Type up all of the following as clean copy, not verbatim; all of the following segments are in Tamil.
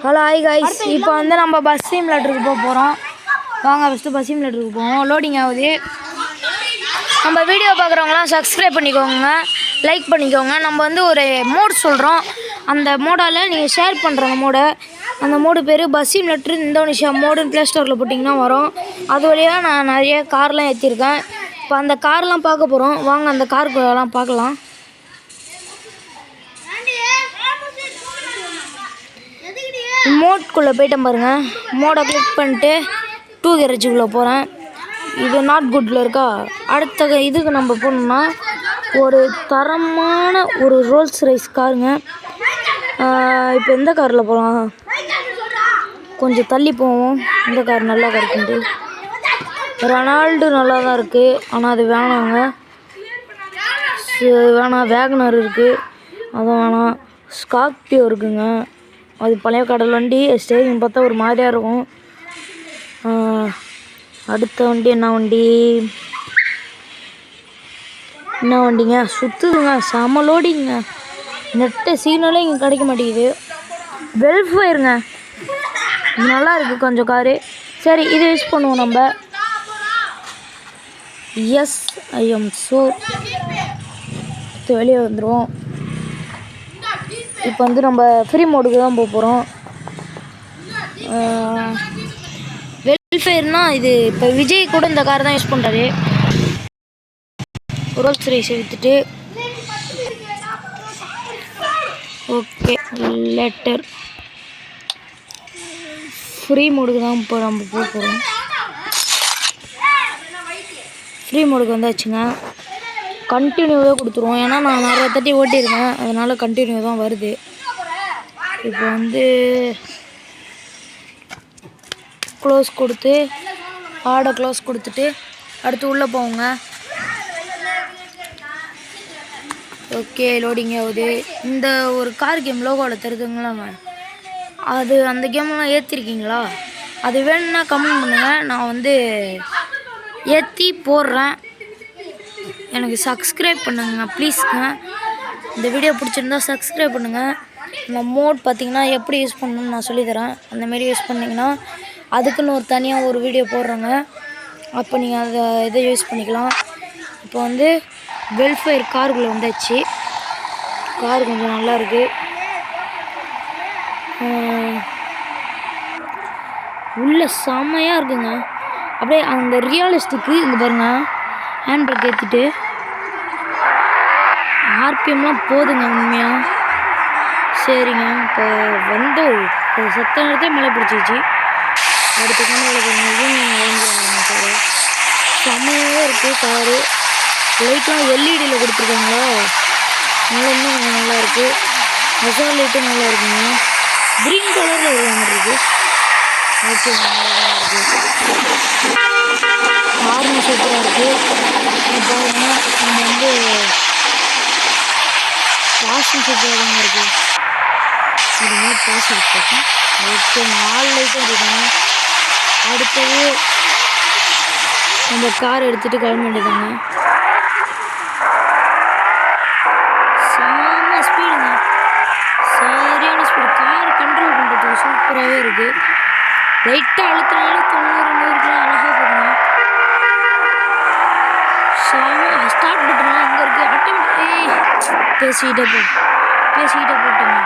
ஹலோ ஹாய் கைஸ், இப்போ வந்து நம்ம பஸ் சிமுலேட்டருக்கு போகிறோம். வாங்க ஃபஸ்ட்டு பஸ் சிமுலேட்டருக்கு போவோம். லோடிங் ஆகுது. நம்ம வீடியோ பார்க்குறவங்களாம் சப்ஸ்கிரைப் பண்ணிக்கோங்க, லைக் பண்ணிக்கோங்க. நம்ம வந்து ஒரு மோட் சொல்கிறோம். அந்த மோடால் நீங்கள் ஷேர் பண்ணுற அந்த மோடு பேர் பஸ் சிமுலேட்டர் இந்தோனேஷியா மோடுன்னு ப்ளே ஸ்டோரில் போட்டிங்கன்னா வரும். அது வழியாக நான் நிறைய கார்லாம் ஏற்றிருக்கேன். இப்போ அந்த கார்லாம் பார்க்க போகிறோம். வாங்க அந்த காருக்குள்ளெல்லாம் பார்க்கலாம். மோட்குள்ளே போயிட்டேன் பாருங்கள். மோடை கிளிக் பண்ணிட்டு 2 கேரேஜுக்குள்ளே போகிறேன். இது நாட் குட்டில் இருக்கா. அடுத்த இதுக்கு நம்ம போகணுன்னா ஒரு தரமான ஒரு ரோல்ஸ் ரைஸ் காருங்க. இப்போ எந்த காரில் போகலாம்? கொஞ்சம் தள்ளி போவோம். இந்த கார் நல்லா இருக்குன்ட்டு. ரெனால்டு நல்லா தான் இருக்குது, ஆனால் அது வேணாங்க. வேணாம். வேகனர் இருக்குது, அதுவும் வேணாம். ஸ்கார்பியோ இருக்குங்க, அது பழைய கடல் வண்டி. ஸ்டேரிங் பார்த்தா ஒரு மாதிரியாக இருக்கும். அடுத்த வண்டி என்ன வண்டிங்க? சுற்றுதுங்க, செம லோடிங்க. நெட்ட சிக்னலே இங்கே கிடைக்க மாட்டேங்குது. வெல்ஃபயருங்க, இது நல்லா இருக்குது கொஞ்சம் காரு. சரி, இது யூஸ் பண்ணுவோம் நம்ம. எஸ், ஐ எம் ஸோ வெளியே வந்துடுவோம். இப்போ வந்து நம்ம ஃப்ரீ மோடுக்கு தான் போக போகிறோம். வெல்ஃபேர்னால் இது இப்போ விஜய் கூட இந்த கார் தான் யூஸ் பண்ணுறாரு. ரோல்ஸ் ரைஸை விற்றுட்டு ஓகே லெட்டர் ஃப்ரீ மோடுக்கு தான் இப்போ நம்ம போக போகிறோம். ஃப்ரீ மோடுக்கு வந்தாச்சுங்க. கண்டினியூ தான் கொடுத்துருவோம், ஏன்னா நான் நிறைய தட்டி ஓட்டியிருக்கேன், அதனால் கண்டினியூ தான் வருது. இப்போ வந்து க்ளோஸ் கொடுத்து ஆடை க்ளோஸ் கொடுத்துட்டு அடுத்து உள்ளே போவோங்க. ஓகே, லோடிங் ஆகுது. இந்த ஒரு கார் கேம் லோகோவில் தருதுங்களாங்க, அது அந்த கேம்லாம் ஏற்றிருக்கீங்களா? அது வேணும்னா கமெண்ட் பண்ணுங்கள், நான் வந்து ஏற்றி போடுறேன். எனக்கு சப்ஸ்கிரைப் பண்ணுங்க ப்ளீஸுங்க. இந்த வீடியோ பிடிச்சிருந்தா சப்ஸ்கிரைப் பண்ணுங்கள். இந்த மோட் பார்த்திங்கன்னா எப்படி யூஸ் பண்ணணும்னு நான் சொல்லித்தரேன். அந்தமாரி யூஸ் பண்ணிங்கன்னா அதுக்குன்னு ஒரு தனியாக ஒரு வீடியோ போடுறேங்க. அப்போ நீங்கள் இதை யூஸ் பண்ணிக்கலாம். இப்போ வந்து வெல்ஃபேர் காருக்குள்ளே வந்தாச்சு. கார் கொஞ்சம் நல்லா இருக்குது. உள்ள செம்மையாக இருக்குங்க. அப்படியே அந்த ரியலிஸ்டிக்கு இங்கே பாருங்கள். ஹேண்ட் பிரேக் ஏற்றிட்டு ஆர்பிஎம்லாம் போதுங்க உண்மையாக. சரிங்க, இப்போ வந்து சத்த நேரத்தில் மழை பிடிச்சிச்சு. அடுத்த காலையில் வாங்கிடுவாங்க காரு. செம்மையாக இருக்குது காரு. லைட்லாம் எல்இடியில் கொடுத்துருக்காங்களா, நல்லா இன்னும் கொஞ்சம் நல்லா இருக்குது. மசால் லைட்டும் நல்லா இருக்குங்க. க்ரீன் கலரில் ஒரு மாதிரி இருக்குது. ஓகே, நல்லா இருக்குது. காரும் சூப்பராக இருக்குது. பாருங்க, நம்ம வந்து வாஷிங் சூப்பராக தாங்க இருக்குது. இதுமாதிரி பாஸ் எடுத்துக்கோங்க. ஓகே, 4 லைட்டும் இருக்குங்க. அடுத்தது நம்ம கார் எடுத்துகிட்டு கிளம்ப வேண்டியதாங்க. செம்ம ஸ்பீடுங்க, சரியான ஸ்பீடு. கார் கண்ட்ரோல் பண்ணுறதுக்கு சூப்பராகவே இருக்குது. லைட்டாக அழுத்தினாலும் 90-100 அழகாக போகுங்க. ஸ்டார்ட் பட்டன்லாம் எங்கே இருக்குது? ஆட்டோமேட்டிக் பேசிக்கிட்டே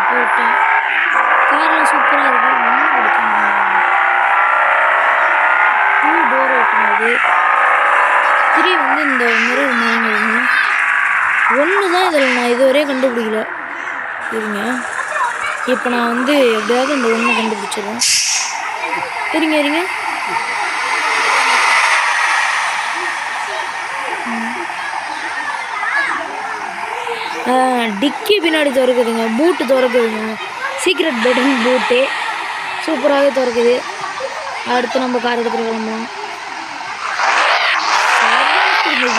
போட்டேன். கார்லாம் சூப்பராக இருக்குது. ஒன்றும் கொடுத்தாங்க. 2 டோர் ஓட்டுனது. 3 வந்து இந்த மிரர் மாறினதுங்க. 1 தான் இதில் நான் இதுவரையே கண்டுபிடிக்கல. இருங்க, இப்போ நான் வந்து எப்படியாவது இந்த 1 கண்டுபிடிச்சிடுறேன். இருங்க. டிக்கி பின்னாடி திறக்குதுங்க, பூட்டு திறக்குதுங்க. சீக்ரெட் பட்டன் பூட்டு சூப்பராகவே திறக்குது. அடுத்து நம்ம கார் எடுத்துகிட்டு கிளம்பலாம்.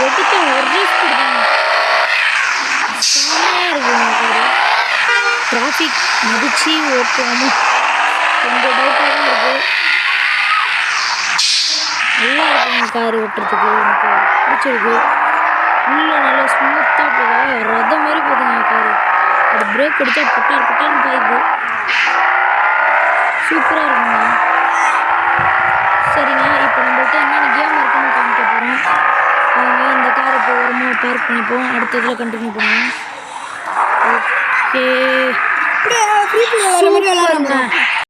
எடுத்து ஒரே ஸ்பீடு தாங்க, செம்மையாக இருக்குங்க காரு. டிராஃபிக் மதிச்சு ஓட்டுவாமல் கொஞ்சம் டவுட்டாக தான் இருக்குது. நல்லா இருக்குங்க கார் ஓட்டுறதுக்கு, எனக்கு பிடிச்சிருக்கு. உள்ளே நல்லா ஸ்மூத்தாக போகுது, ரதம் மாரி போகுதுங்க காரு. அது பிரேக் அடித்தா பட்டார்னு பாயுது. சூப்பராக இருக்குங்க. சரிங்க, இப்போ நம்மள்ட்ட என்னென்ன கேம் இருக்குன்னு காமிக்க போகிறோம். வாங்க இந்த காரை இப்போ ஓரமாக பார்க் பண்ணிப்போம். அடுத்த இதில் கண்டினியூ பண்ணுவோம். ஓகே, ஃப்ரீ ஃபயர் சூப்பருங்க.